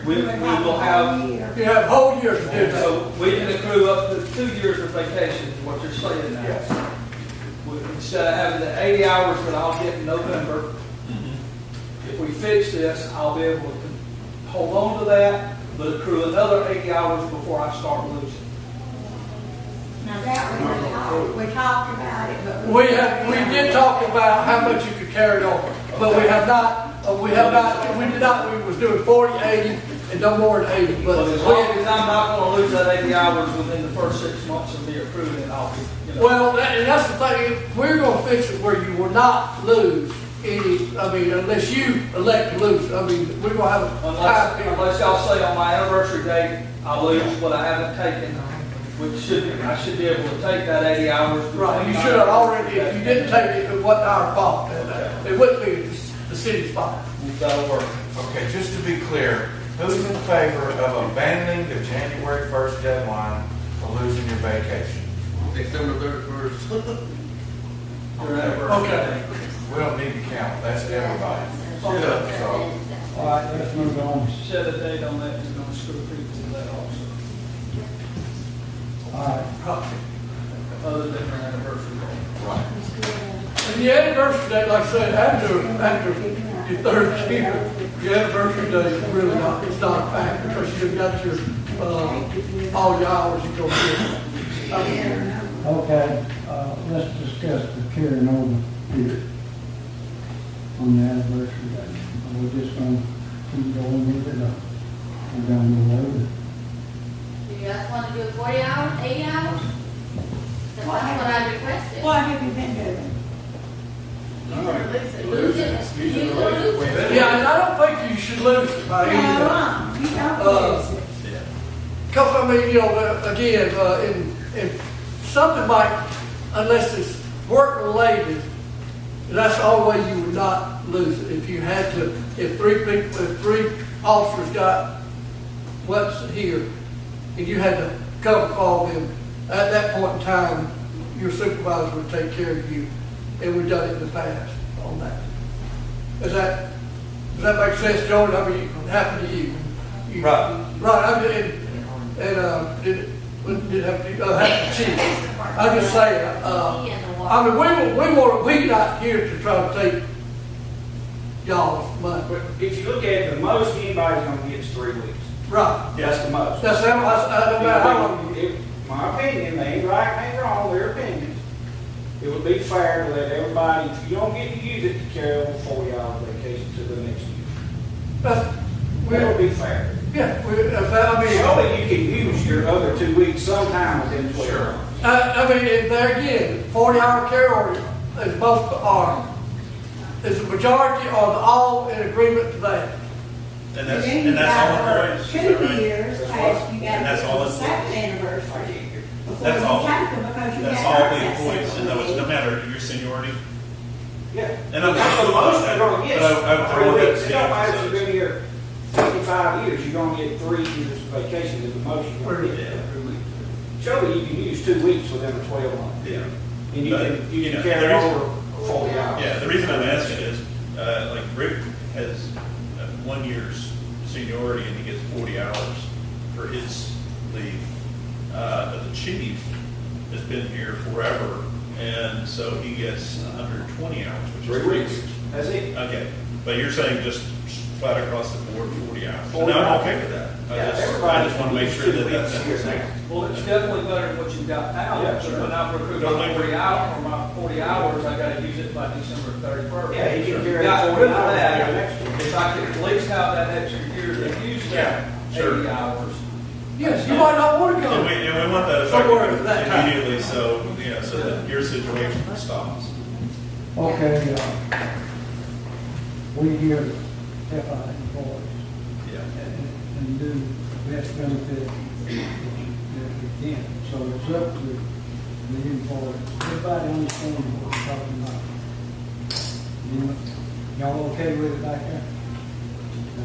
We will have, You have a whole year to do that. so we can accrue up to 2 years of vacation, is what you're saying now. Yes. Instead of having the 80 hours that I'll get in November, if we fix this, I'll be able to hold on to that, but accrue another 80 hours before I start losing. Now that we talked about it, but. We did talk about how much you could carry over, but we was doing 40, 80, and no more than 80, but. But as long as I'm not gonna lose that 80 hours within the first 6 months of me accruing, I'll be, you know. Well, and that's the thing, if we're gonna fix it where you will not lose any, I mean, unless you elect to lose, I mean, we're gonna have a time period. Unless y'all say on my anniversary date, I lose what I haven't taken, which I should be able to take that 80 hours. Right, you should have already, if you didn't take it, it wasn't our fault, it wouldn't be the city's fault. That'll work. Okay, just to be clear, who's in favor of abandoning the January 1st deadline for losing your vacation? December 31st. Your anniversary Okay. date. We don't need to count, that's everybody. Okay. So, All right, let's move on. Set a date on that, you're gonna screw people to that also, All right, other than your anniversary date. right. And the anniversary date, like I said, after your third year, your anniversary date is really not, it's not a factor, because you've got your, all your hours you go through. okay, let's discuss the carrying over here on the anniversary day. We're just gonna keep going with it, we're down the road. Do you guys want to do it 40 hours, 80 hours? That's what I requested. What have you been doing? Lose it. Yeah, and I don't think you should lose it by any means. You don't lose it. Because, I mean, you know, again, in something like, unless it's work related, that's the only way you would not lose it. If you had to, if three officers got what's here, and you had to cover for all of them, at that point in time, your supervisor would take care of you, and we've done it in the past on that. Does that make sense, Jordan? I mean, it happened to you. Right. Right, I mean, did have to chief. I'm just saying, I mean, we're not here to try to take y'all's money. But if you look at it, the most anybody's gonna get is 3 weeks. Right. That's the most. That's, no matter how long. My opinion, they ain't right, ain't wrong, their opinions. It would be fair to let everybody, if you don't get to use it, to carry over 40-hour vacation to the next year. That's, That would be fair. yeah, I mean. Surely you can use your other 2 weeks sometime within 12 Sure. months. I mean, and there again, 40-hour carryover is most are, is the majority or the all in agreement to that. And that's, Then and that's all you it got is. 2 years, That's past you And got that's all the it's- second anniversary. Before That's all. you take them because you That's got all out the that employees, second in other words, no week. matter your seniority. Yeah. And I'm- That's the most you're gonna get. But I would throw 3 that weeks. to It the don't matter if opposite. you've been here 55 years, you're gonna get 3 years of vacation is the most you're gonna get. Yeah. Surely you can use 2 weeks within a 12 month. Yeah. And you But, can, you you can know, carry the reason- over 40 hours. Yeah, the reason I'm asking is, like Rick has 1 year's seniority and he gets 40 hours for his leave. But the chief has been here forever, and so he gets 120 hours, which is 3 weeks. That's it. Okay, but you're saying just flat across the board, 40 hours. 40 And I'm hours. okay with that. Yeah, I everybody just want to make sure that that's. Well, it's definitely better than what you've got now. Yeah, So sure. when I recruit my 40 hours, or my 40 hours, I gotta use it by December 31st. Yeah, he can carry Got 40 rid of hours that. next year. If I could at least have that extra year to use that sure. 80 hours. Yes, you might not want to And go. we want that Somewhere effective at that time. immediately, so, you know, so that your situation stops. Okay, we here to help our employees Yeah. and do the best benefit that we can. So it's up to the employees. Everybody understands what we're talking about. Y'all okay with it back there?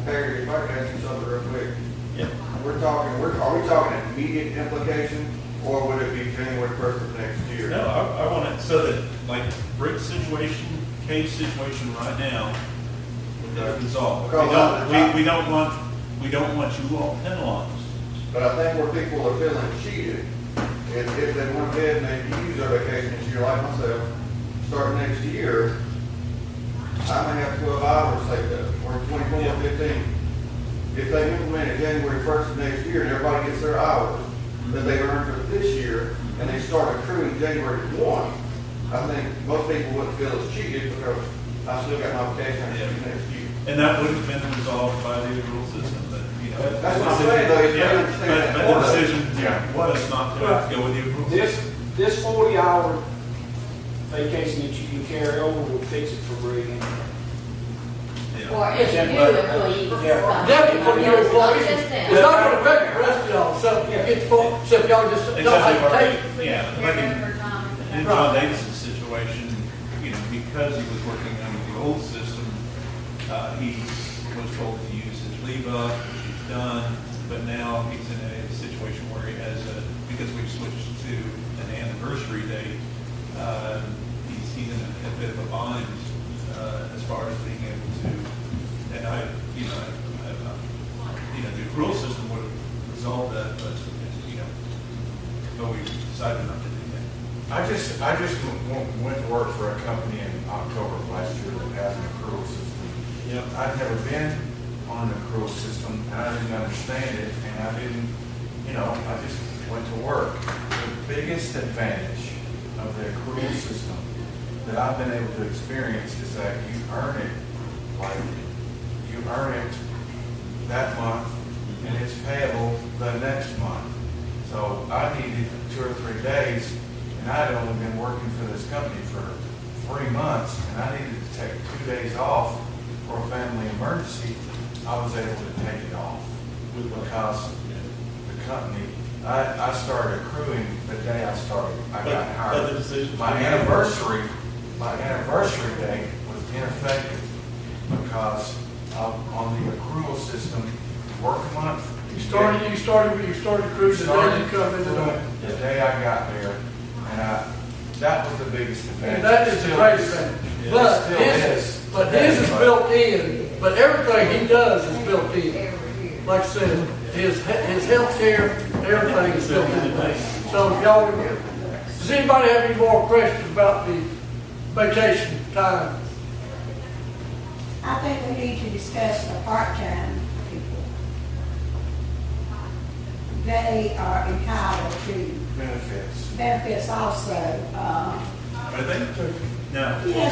Harry, if I can ask you something real quick. Yeah. Are we talking immediate implication, or would it be January 1st of next year? No, I want it so that, like, Rick's situation, Kate's situation right now, they're resolved. We don't want we don't want you all penalized. But I think where people are feeling cheated is if they went ahead and they use their vacation this year, like myself, starting next year, I may have 12 hours saved up, or 24 or 15. If they implement it January 1st of next year, and everybody gets their hours that they earned for this year, and they start accruing January 1, I think most people wouldn't feel as cheated because I still got my vacation next year. And that would have been resolved by the accrual system, but, you know. That's what I'm saying, though, if they Yeah, understand but that. the decision Yeah. was not to go with the accrual system. This 40-hour vacation that you can carry over will fix it for Bree. Yeah. Or if you do employees. Yeah. Definitely for your employees. Just them. It's not gonna affect the rest of y'all, so you get the full, so if y'all just don't Except have if to our, take it. yeah, like in Overtime. John Davis's situation, you know, because he was working under the old system, he was told to use his leave up, which he's done, but now he's in a situation where he has because we've switched to an anniversary date, he's in a bit of a bind, as far as being able to, and the accrual system would have resolved that, but, but we decided not to do that. I just went to work for a company in October of last year that has an accrual system. Yep. I'd never been on an accrual system, and I didn't understand it, and I didn't, I just went to work. The biggest advantage of the accrual system that I've been able to experience is that you earn it that month, and it's payable the next month. So I needed 2 or 3 days, and I'd only been working for this company for 3 months, and I needed to take 2 days off for a family emergency. I was able to take it off because the company, I started accruing the day I got But hired. the decision. My anniversary date was ineffective because on the accrual system, work month. You started cruising, the day you come into The day I got there, and that was the biggest advantage. and that is a Still great is. advantage. It But still his, is. but his is built in, but everything he does is built in. Every year. Like I said, his health care, everything is built in. So if y'all, does anybody have any more questions about the vacation time? I think we need to discuss the part-time people. They are entitled to benefits also. Are they? No. Yes,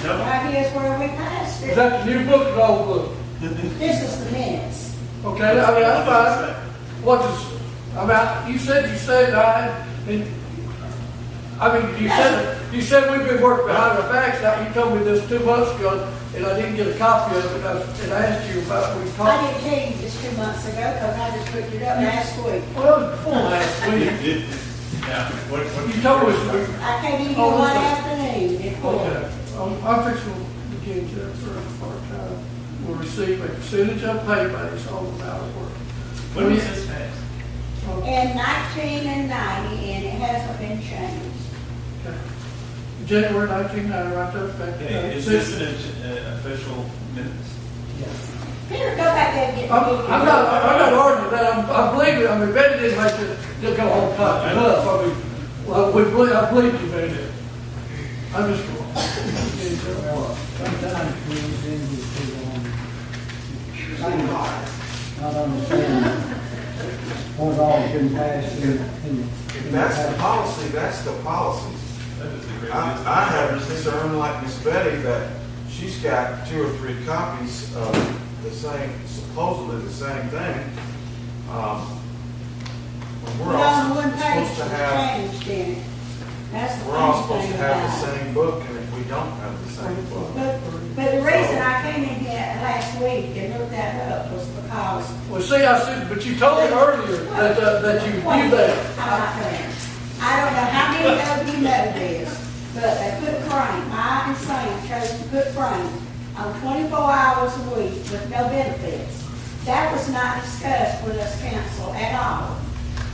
No. right here's where we passed Is it. that the new book or the old book? This is the minutes. Okay, I mean, that's fine. What does, you said, you said we've been working behind our backs. Now, you told me this 2 months ago, and I didn't get a copy of it, and I asked you about it. We I talked. didn't tell you this 2 months ago because I just picked it up last week. Well, it was before last week. Now, what You told us. I came in here Oh, one okay. afternoon. It was. Okay, I'm fixing to begin to first part-time will receive a percentage of pay base on the amount of work. When was this passed? In 19 and 90, and it hasn't been changed. Okay. January 1990, right there, effective. Okay, is this an official minutes? Peter, go back there and get the I'm not arguing that, I believe it, I mean, Betty didn't make it, they'll go home copy it up, I mean, I believe you, Betty. I'm just. Sometimes we then just not understand what all's been passed If that's the policy, that's the policy. That is the greatest. I have concern like Miss Betty that she's got 2 or 3 copies of the same, supposedly the same thing. When Put we're on all one page supposed to to have, changed in it. That's the we're all funny supposed thing to have about the it. same book, and if we don't have the same book. But the reason I came in here last week and looked that up was because. Well, see, I said, but you told me earlier that you knew that. I'm not finished. I don't know how many of you know this, but they put Frank, I and Sam chose to put Frank on 24 hours a week with no benefits. That was not discussed with us council at all.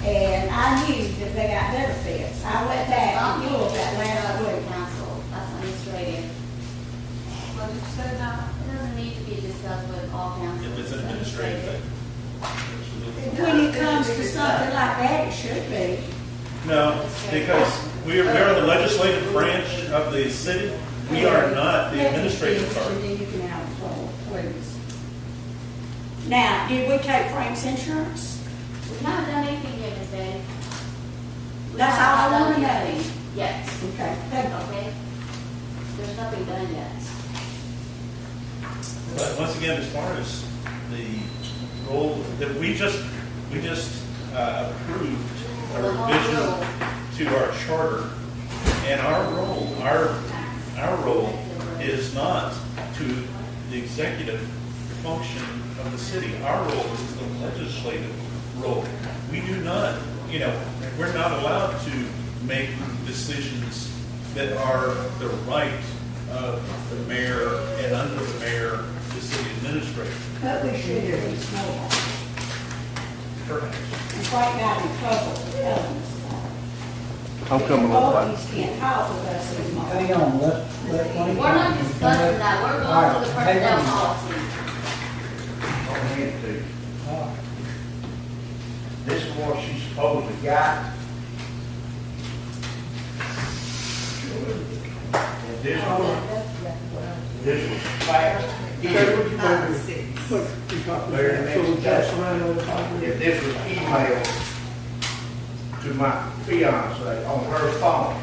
And I knew that they got benefits. I went back and looked at last week. Council, that's on this radio. What did you say now? It doesn't need to be discussed with all council. If it's an administrative thing. Absolutely. When it comes to something like that, it should be. No, because we are the legislative branch of the city. We are not the administrative And part. then you can have the floor, please. Now, did we take Frank's insurance? We haven't done anything yet, Ms. Betty. We That's have all I not wanna done know. anything. Yes, Okay, thank you. okay? There's nothing done yet. But once again, as far as the role, that we just approved a revision to our charter. And our role is not to the executive function of the city. Our role is the legislative role. We do not, we're not allowed to make decisions that are the right of the mayor and under the mayor, the city administrator. But we should at least know that. Correct. And Frank got in trouble with telling us that. I'm coming up. Employees can't talk with us anymore. Hang on, let Wayne. We're not discussing that, we're going to the personnel policy. On hand to. All right. This is what she's supposed to got. And this was fast. Look, you got the- Very next so we pass day. around all the time. And this was emailed to my fiance on her phone.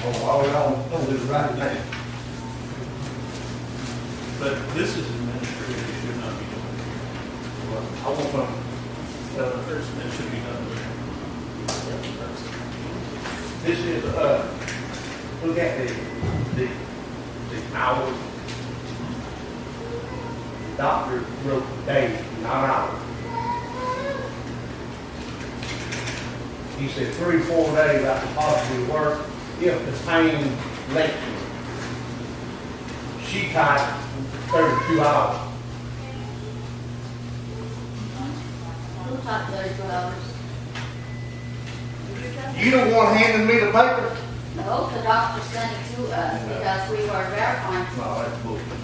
Oh, all on this right now. But this is administrative, it should not be done. I want some. It should be done. This is, look at the hours. Doctor wrote days, not hours. He said 3-4 days I could possibly work if the pain lengthens. She typed 32 hours. Who taught 32 hours? You don't want handing me the paper? No, the doctor sent it to us because we were verifying. No, that's bullshit.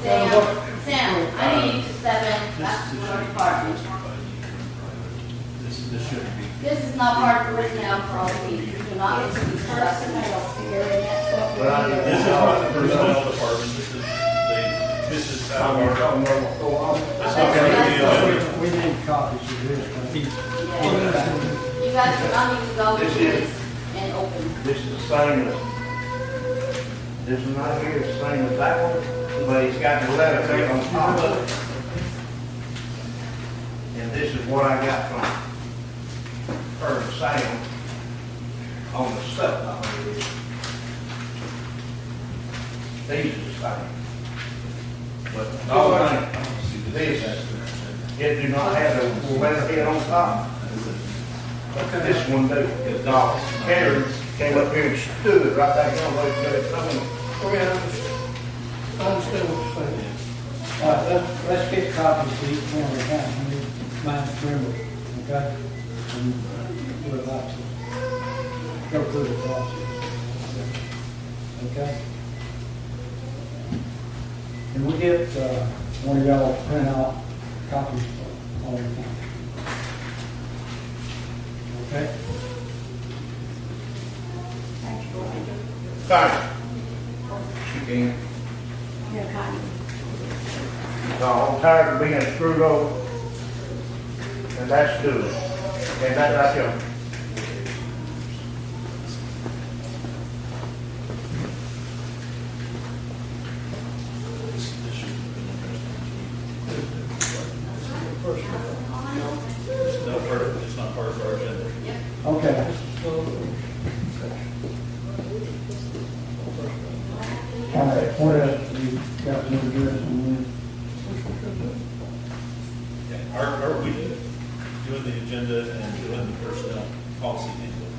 Sam, I need you to step in, that's your department. This shouldn't be. This is not part of personnel policy, you do not get to be discussing it. Personnel here, and that's what we But I do. This is not the personnel department, this is out I'm of our. talking about what's going on. It's not gonna be a- We need copies of this. Yeah. You guys do not need to go This through is- this and open. This is the same as, this one right here is the same as that one, but it's got the letter there on top of it. And this is what I got from her and Sam on the stuff. These are the same. But all I think, this, it do not have a letterhead on top. This one do. No, Karen came up here and stood right back there, waiting for it to come in. Okay, I understand what you're saying. All right, let's get copies to each one of the accounts, we need mine Trimble, okay? And we're about to go through the process. Okay? And we get, one of y'all to print out copies for all the accounts. Okay? Thank you, Roger. Fine. She can. You're kind. No, I'm tired of being screwed over. And that's doing it. And that's right there. This should have been it's not part of our agenda. Okay. All right, what else you got to address on this? Are we doing the agenda and doing the personnel policy handbook?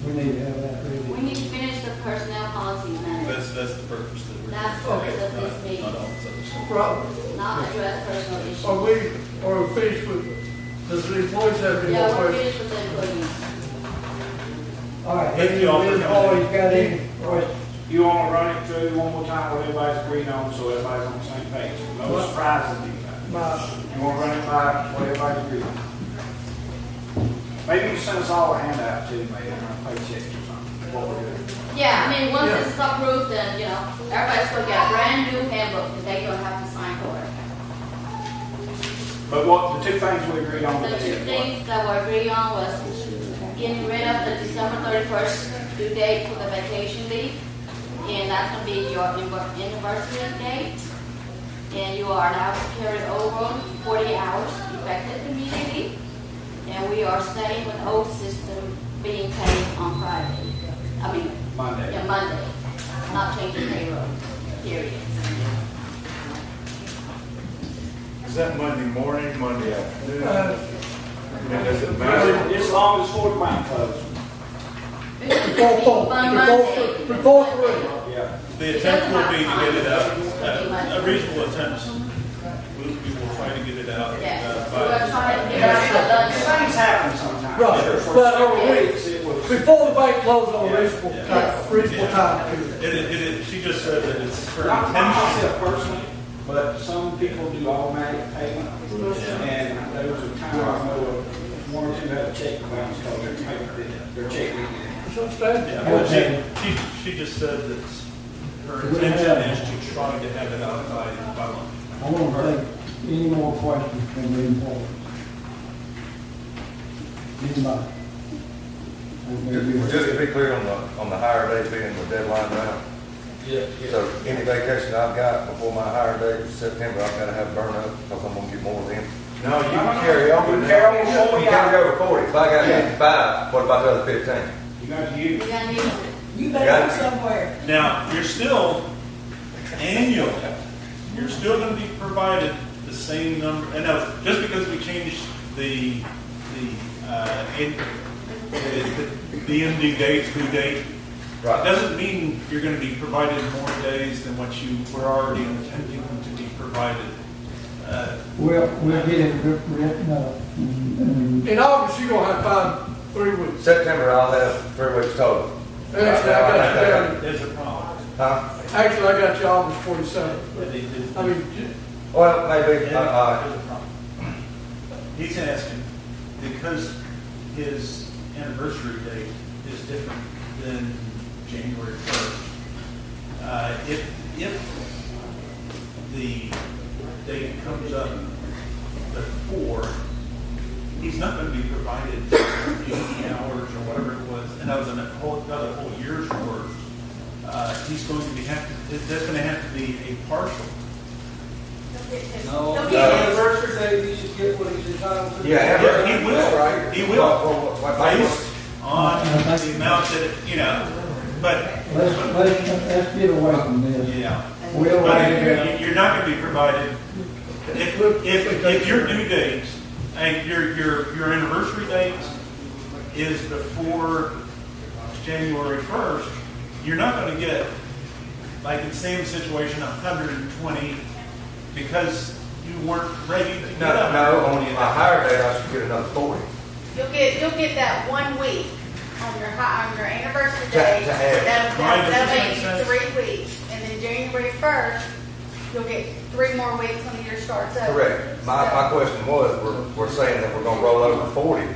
We need to have that We ready. need to finish the personnel policy minutes, That's the purpose that we're. That's the purpose of this meeting. Not all this other stuff. Right, not address personal issues. are we finished with, does the employees have any Yeah, more we're questions? finished with the employees. All right, Thank you all for coming. always got any questions? You wanna run it through one more time, what everybody's agreed on, so everybody's on the same page? No surprises anything. You wanna run it by what everybody's agreed on? Maybe you send us all a handout too, maybe, on our paychecks or something, what we're doing. Yeah, I mean, once this is approved, then, you know, everybody's gonna get a brand new handbook that they're gonna have to sign for it. But what, the two things we agreed on The today. two things that were agreed on was getting rid of the December 31st due date for the vacation leave. And that's gonna be your anniversary date. And you are now carried over 40 hours effective immediately. And we are staying with the old system being paid on Friday. I mean, Monday. yeah, Monday. Not changing payroll, period. Is that Monday morning, Monday afternoon? I mean, does it matter? As long as Fort Wayne closed. Before three. Yeah. The attempt will be to get it out, a reasonable attempt. We will try to get it out. Yes, by- we're trying to get out of Things happen sometimes. Right, For but several weeks, it was. Before the bank closed on a Yeah, reasonable yeah. time, reasonable time period. She just said that it's her Not intention. myself personally, but some people do automatic payment. And there was a time I know of one or two had a check bounce because their payment, their check didn't get in. That's understandable. Yeah, but she just said that her intention is to try to have it out by lunch. I want to take any more questions from the employees. Anybody? Just to be clear on the hire date being the deadline now. Yeah, So any vacation I've got before my hire date is September, I've gotta have burn up because I'm gonna get more than. No, you can carry over. You carry over You 40 can't hours. go over 40. If I got 55, what about the other 15? You got to use You it. gotta use it. You better go somewhere. Now, you're still annually, you're still gonna be provided the same number, and now, just because we changed the MD dates, due date, Right. doesn't mean you're gonna be provided more days than what you were already intending to be provided. We'll get it written up. And In August, you're gonna have 3 weeks. September, I'll have 3 weeks total. Actually, I got you down. There's a problem. Huh? Actually, I got you August 27th. I mean, Well, maybe, There's a problem. He's asking, because his anniversary date is different than January 1st, if the date comes up before, he's not going to be provided 80 hours or whatever it was, and that was another whole year's worth. He's going to be that's going to have to be a partial. No, Don't the get it. anniversary date, he should get what he's entitled to. Yeah, Yeah, he will. Right. He will. What- Based on the amount that, but, let's get away from this. yeah. We'll, But you're not going to be provided, if your due date, and your anniversary date is before January 1st, you're not going to get, like in Sam's situation, 120 because you weren't ready to get No, up. no, on my hire date, I should get another 40. You'll get that 1 week on your anniversary To day. have. Right, That'll does make that you make 3 weeks. And then January 1st, you'll get 3 more weeks when the year starts over. Correct. My question was, we're saying that we're gonna roll over 40,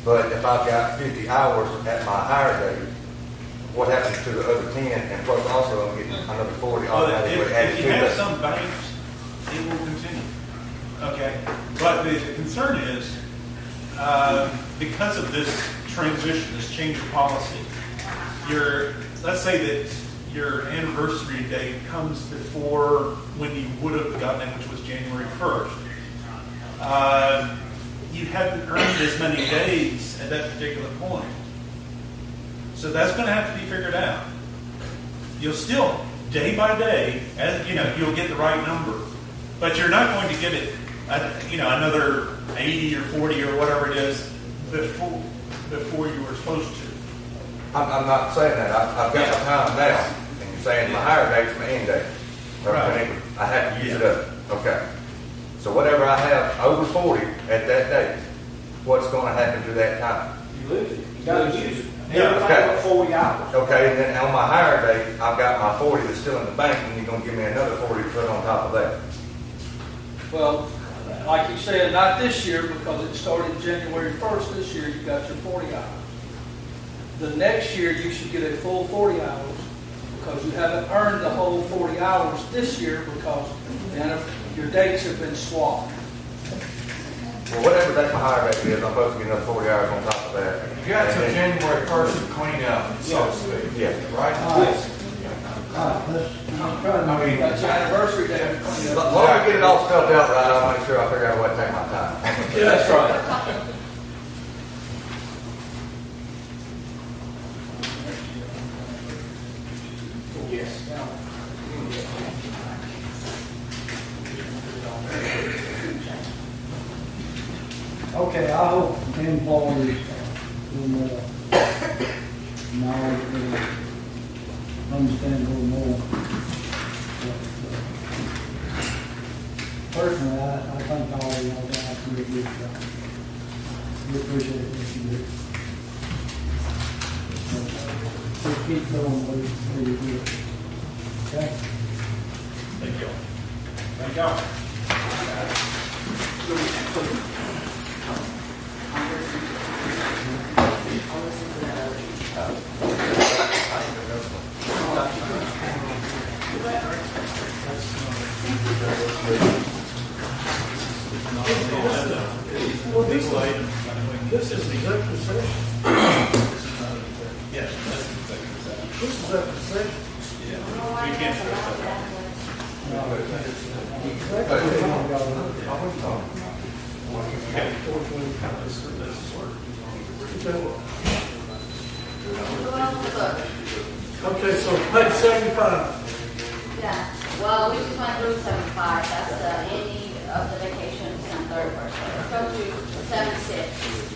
but if I've got 50 hours at my hire date, what happens to the other 10? And plus also I'm getting another 40 Well, automatically added if to you have that. some banks, it will continue. Okay, but the concern is, because of this transition, this change of policy, let's say that your anniversary date comes before when you would have gotten it, which was January 1st. You haven't earned as many days at that particular point. So that's going to have to be figured out. You'll still, day by day, you'll get the right number, but you're not going to get it, another 80 or 40 or whatever it is before you were supposed to. I'm not saying that. I've got my time now, and you're saying my hire date's my end date. Right. I have to use it up. Okay. So whatever I have over 40 at that date, what's gonna happen to that time? You lose it. You gotta use it. Everything okay. but 40 hours. Okay, and then on my hire date, I've got my 40 that's still in the bank, and you're gonna give me another 40 to put on top of that. Well, like you said, not this year because it started January 1st. This year you got your 40 hours. The next year you should get a full 40 hours because you haven't earned the whole 40 hours this year because your dates have been swapped. Well, whatever that my hire date is, I'm supposed to get another 40 hours on top of that. You got till January 1st to clean up, so to speak. Yeah. Right? Let's try to. I mean, That's your anniversary day. As long as we get it all spelled out right, I'll make sure I figure out a way to take my time. Yeah, that's right. Yes. Okay, I hope employees will more knowledge, will understand a little more. Personally, I think all of y'all guys do a good job. We appreciate what you do. Just keep going what you do. Okay? Thank you. Thank y'all. Well, this is executive session. Yes, that's exactly that. This is executive session. Yeah. We can't stress that out. Okay, so page 75. Yeah, well, we just went through 75, that's any of the vacations on 31st. Let's go to 76.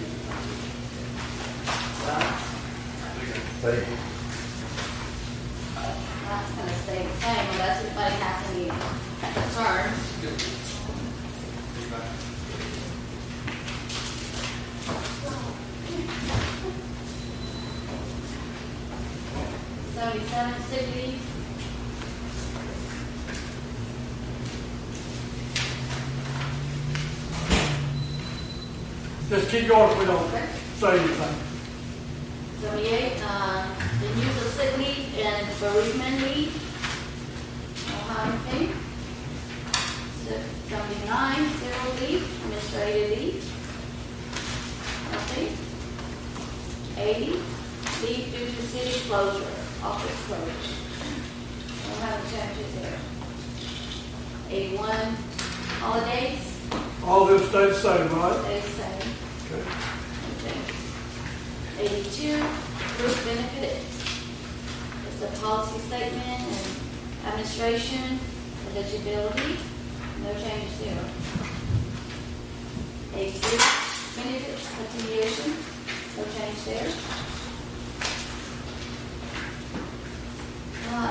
That's gonna stay the same unless anybody has any concerns. Seventy-seven, sick leave. Just keep going if we don't say anything. 78, the use of sick leave and bereavement leave. No harm thing. 79, zero leave, administrative leave. Nothing. 80, leave due to city closure, office closure. Don't have any changes there. 81, holidays, All them stay the same, right? stay the same. Okay. Okay. 82, group benefit. It's the policy statement and administration, eligibility, no changes there. 86, benefits continuation, no change there.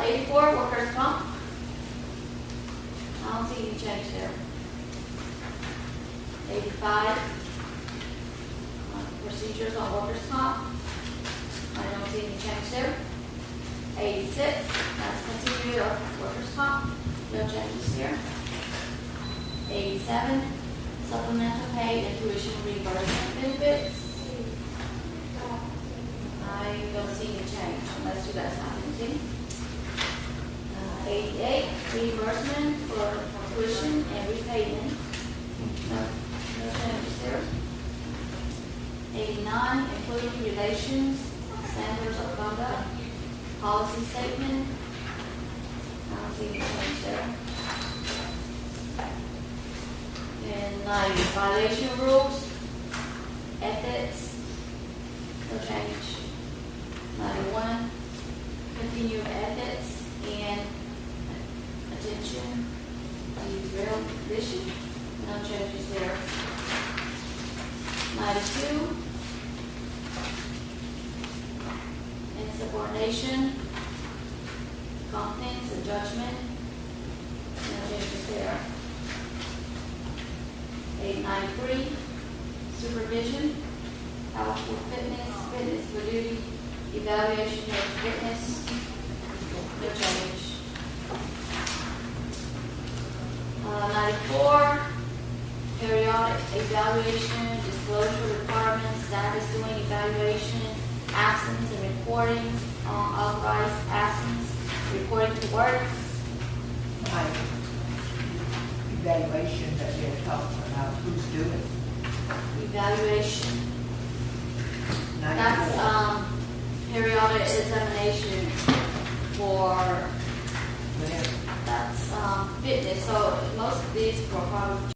84, workers' comp. I don't see any change there. 85, procedures on workers' comp. I don't see any change there. 86, that's continued on workers' comp. No changes here. 87, supplemental pay and tuition reimbursement benefits. I don't see any change unless you guys have anything. 88, reimbursement for tuition and repayment. No changes there. 89, employee relations, standards of conduct, policy statement. I don't see any change there. And 90, violation rules, ethics, no change. 91, continue ethics and attention to real issue, no changes there. 92, insubordination, competence and judgment, no changes there. 893, supervision, health for fitness, fitness for duty, evaluation of fitness, no change. 94, periodic evaluation, disclosure requirements, status doing evaluation, absence and reporting, authorized absence, reporting to work. Like evaluation that they're talking about, who's doing Evaluation, that's, 94. periodic examination for, Whatever. that's, fitness, so most of these were probably